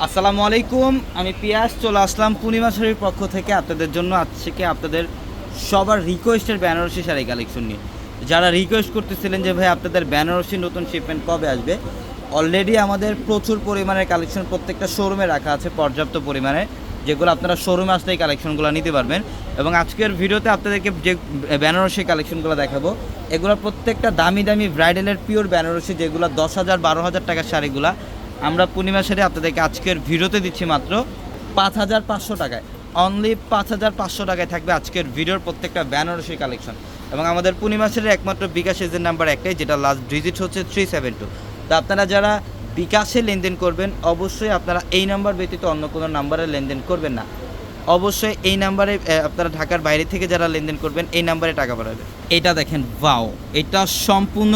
আসসালামু আলাইকুম, আমি পিয়াস চলে আসলাম পূর্ণিমা শাড়ির পক্ষ থেকে আপনাদের জন্য আজকে আপনাদের সবার রিকোয়েস্টের বেনারসি শাড়ি কালেকশন নিয়ে। যারা রিকোয়েস্ট করতেছিলেন যে ভাই আপনাদের বেনারসি নতুন শিপমেন্ট কবে আসবে, অলরেডি আমাদের প্রচুর পরিমাণের কালেকশন প্রত্যেকটা শোরুমে রাখা আছে, পর্যাপ্ত পরিমাণে, যেগুলো আপনারা শোরুমে আসলে এই কালেকশনগুলো নিতে পারবেন। এবং আজকের ভিডিওতে আপনাদেরকে যে বেনারসি কালেকশনগুলো দেখাবো, এগুলো প্রত্যেকটা দামি দামি ব্রাইডালের পিওর বেনারসি, যেগুলো 10,000 12,000 টাকার শাড়িগুলো আমরা পূর্ণিমা শাড়ি আপনাদেরকে আজকের ভিডিওতে দিচ্ছি মাত্র 5,500 টাকায়। অনলি 5,500 টাকায় থাকবে আজকের ভিডিওর প্রত্যেকটা বেনারসি কালেকশন। এবং আমাদের পূর্ণিমা শাড়ির একমাত্র বিকাশ এজেন্ট নাম্বার একটাই, যেটা লাস্ট ডিজিট হচ্ছে 372। তো আপনারা যারা বিকাশে লেনদেন করবেন, অবশ্যই আপনারা এই নাম্বার ব্যতীত অন্য কোনো নাম্বারে লেনদেন করবেন না। অবশ্যই এই নাম্বারে আপনারা ঢাকার বাইরে থেকে যারা লেনদেন করবেন এই নাম্বারে টাকা পাঠাবেন। এটা দেখেন, ওয়াও, এটা সম্পূর্ণ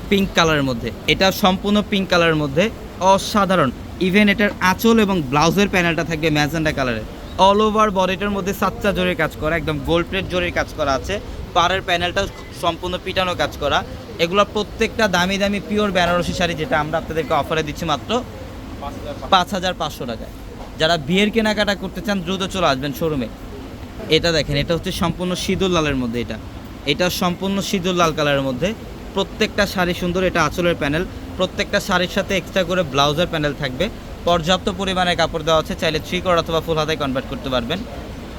পিঙ্ক কালারের মধ্যে, এটা সম্পূর্ণ পিঙ্ক কালারের মধ্যে অসাধারণ। ইভেন এটার আঁচল এবং ব্লাউজের প্যানেলটা থাকবে ম্যাজেন্ডা কালারের। অল ওভার বডিটার মধ্যে 7টা জরির কাজ করা, একদম গোল্ড প্লেট জরির কাজ করা আছে। পাড়ের প্যানেলটা সম্পূর্ণ পিটানো কাজ করা। এগুলো প্রত্যেকটা দামি দামি পিওর বেনারসি শাড়ি, যেটা আমরা আপনাদেরকে অফারে দিচ্ছি মাত্র 5,500 টাকায়। যারা বিয়ের কেনাকাটা করতে চান দ্রুত চলে আসবেন শোরুমে। এটা দেখেন, এটা হচ্ছে সম্পূর্ণ সিঁদুর লালের মধ্যে, এটা সম্পূর্ণ সিঁদুর লাল কালারের মধ্যে। প্রত্যেকটা শাড়ি সুন্দর। এটা আঁচলের প্যানেল, প্রত্যেকটা শাড়ির সাথে এক্সট্রা করে ব্লাউজের প্যানেল থাকবে। পর্যাপ্ত পরিমাণে কাপড় দেওয়া আছে, চাইলে 3 কোয়ার্টার অথবা ফুল হাতায় কনভার্ট করতে পারবেন।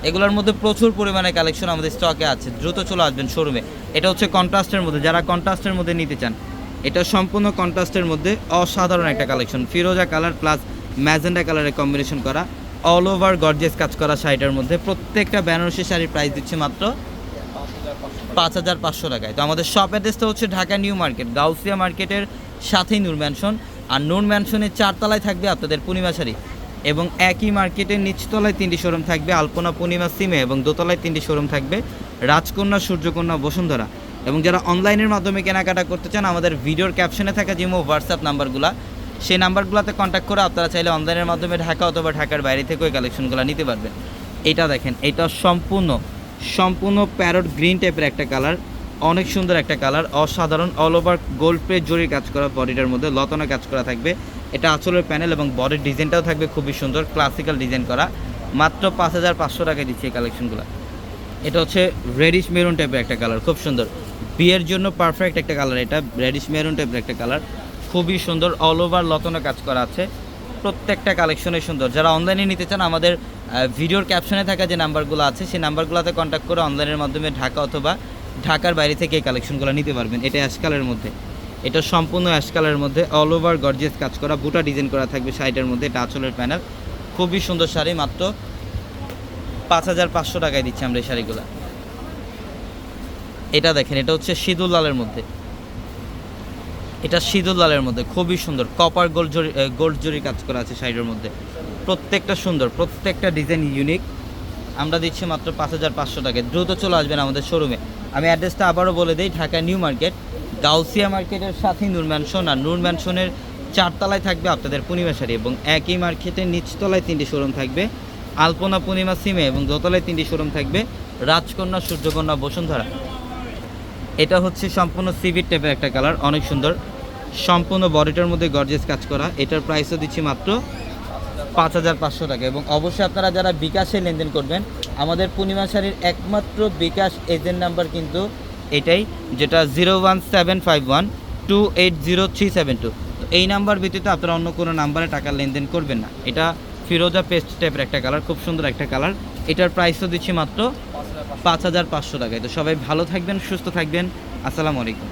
এগুলোর মধ্যে প্রচুর পরিমাণে কালেকশন আমাদের স্টকে আছে, দ্রুত চলে আসবেন শোরুমে। এটা হচ্ছে কন্ট্রাস্টের মধ্যে, যারা কন্ট্রাস্টের মধ্যে নিতে চান, এটা সম্পূর্ণ কন্ট্রাস্টের মধ্যে অসাধারণ একটা কালেকশন। ফিরোজা কালার প্লাস ম্যাজেন্ডা কালারের কম্বিনেশন করা, অল ওভার গর্জিয়াস কাজ করা শাড়িটার মধ্যে। প্রত্যেকটা বেনারসি শাড়ির প্রাইস দিচ্ছে মাত্র 5,500 টাকায়। তো আমাদের শপ অ্যাড্রেসটা হচ্ছে ঢাকা নিউ মার্কেট, গাউসিয়া মার্কেটের সাথেই নূর ম্যানশন। আর নূর ম্যানশনের 4 তলায় থাকবে আপনাদের পূর্ণিমা শাড়ি, এবং একই মার্কেটের নিচতলায় 3টি শোরুম থাকবে, আলপনা পূর্ণিমা সিমে, এবং দোতলায় 3টি শোরুম থাকবে, রাজকন্যা, সূর্যকন্যা, বসুন্ধরা। এবং যারা অনলাইনের মাধ্যমে কেনাকাটা করতে চান, আমাদের ভিডিওর ক্যাপশনে থাকা যে হোয়াটসঅ্যাপ নাম্বারগুলো, সেই নাম্বারগুলোতে কন্ট্যাক্ট করে আপনারা চাইলে অনলাইনের মাধ্যমে ঢাকা অথবা ঢাকার বাইরে থেকে ওই কালেকশনগুলো নিতে পারবেন। এটা দেখেন, এটা সম্পূর্ণ প্যারট গ্রিন টাইপের একটা কালার, অনেক সুন্দর একটা কালার, অসাধারণ। অল ওভার গোল্ড প্লেট জরির কাজ করা, বডিটার মধ্যে লতানো কাজ করা থাকবে। এটা আঁচলের প্যানেল এবং বডির ডিজাইনটাও থাকবে খুবই সুন্দর, ক্লাসিক্যাল ডিজাইন করা। মাত্র 5,500 টাকায় দিচ্ছি এই কালেকশনগুলো। এটা হচ্ছে রেডিশ মেরুন টাইপের একটা কালার, খুব সুন্দর, বিয়ের জন্য পারফেক্ট একটা কালার। এটা রেডিশ মেরুন টাইপের একটা কালার, খুবই সুন্দর, অল ওভার লতানো কাজ করা আছে। প্রত্যেকটা কালেকশনে সুন্দর। যারা অনলাইনে নিতে চান, আমাদের ভিডিওর ক্যাপশনে থাকা যে নাম্বারগুলো আছে, সেই নাম্বারগুলোতে কন্ট্যাক্ট করে অনলাইনের মাধ্যমে ঢাকা অথবা ঢাকার বাইরে থেকে এই কালেকশনগুলো নিতে পারবেন। এটা অ্যাশ কালারের মধ্যে, এটা সম্পূর্ণ অ্যাশ কালারের মধ্যে, অল ওভার গর্জিয়াস কাজ করা, বুটা ডিজাইন করা থাকবে শাড়িটার মধ্যে। এটা আঁচলের প্যানেল, খুবই সুন্দর শাড়ি। মাত্র 5,500 টাকায় দিচ্ছি আমরা এই শাড়িগুলো। এটা দেখেন, এটা হচ্ছে সিঁদুর লালের মধ্যে, এটা সিঁদুর লালের মধ্যে খুবই সুন্দর, কপার গোল্ড জরি কাজ করা আছে শাড়ির মধ্যে। প্রত্যেকটা সুন্দর, প্রত্যেকটা ডিজাইন ইউনিক। আমরা দিচ্ছি মাত্র 5,500 টাকায়। দ্রুত চলে আসবেন আমাদের শোরুমে। আমি অ্যাড্রেসটা আবারও বলে দিই, ঢাকা নিউ মার্কেট, গাউসিয়া মার্কেটের সাথেই নূর ম্যানশন। আর নূর ম্যানশনের 4 তলায় থাকবে আপনাদের পূর্ণিমা শাড়ি, এবং একই মার্কেটের নিচতলায় 3টি শোরুম থাকবে, আলপনা পূর্ণিমা সিমে, এবং দোতলায় 3টি শোরুম থাকবে, রাজকন্যা, সূর্যকন্যা, বসুন্ধরা। এটা হচ্ছে সম্পূর্ণ সিভিট টাইপের একটা কালার, অনেক সুন্দর, সম্পূর্ণ বডিটার মধ্যে গর্জিয়াস কাজ করা। এটার প্রাইসও দিচ্ছি মাত্র 5,500 টাকা। এবং অবশ্যই আপনারা যারা বিকাশে লেনদেন করবেন, আমাদের পূর্ণিমা শাড়ির একমাত্র বিকাশ এজেন্ট নাম্বার কিন্তু এটাই, যেটা 01751280372। তো এই নাম্বার ব্যতীত আপনারা অন্য কোনো নাম্বারে টাকা লেনদেন করবেন না। এটা ফিরোজা পেস্ট টাইপের একটা কালার, খুব সুন্দর একটা কালার। এটার প্রাইসও দিচ্ছি মাত্র 5,500 টাকায়। তো সবাই ভালো থাকবেন, সুস্থ থাকবেন। আসসালামু আলাইকুম।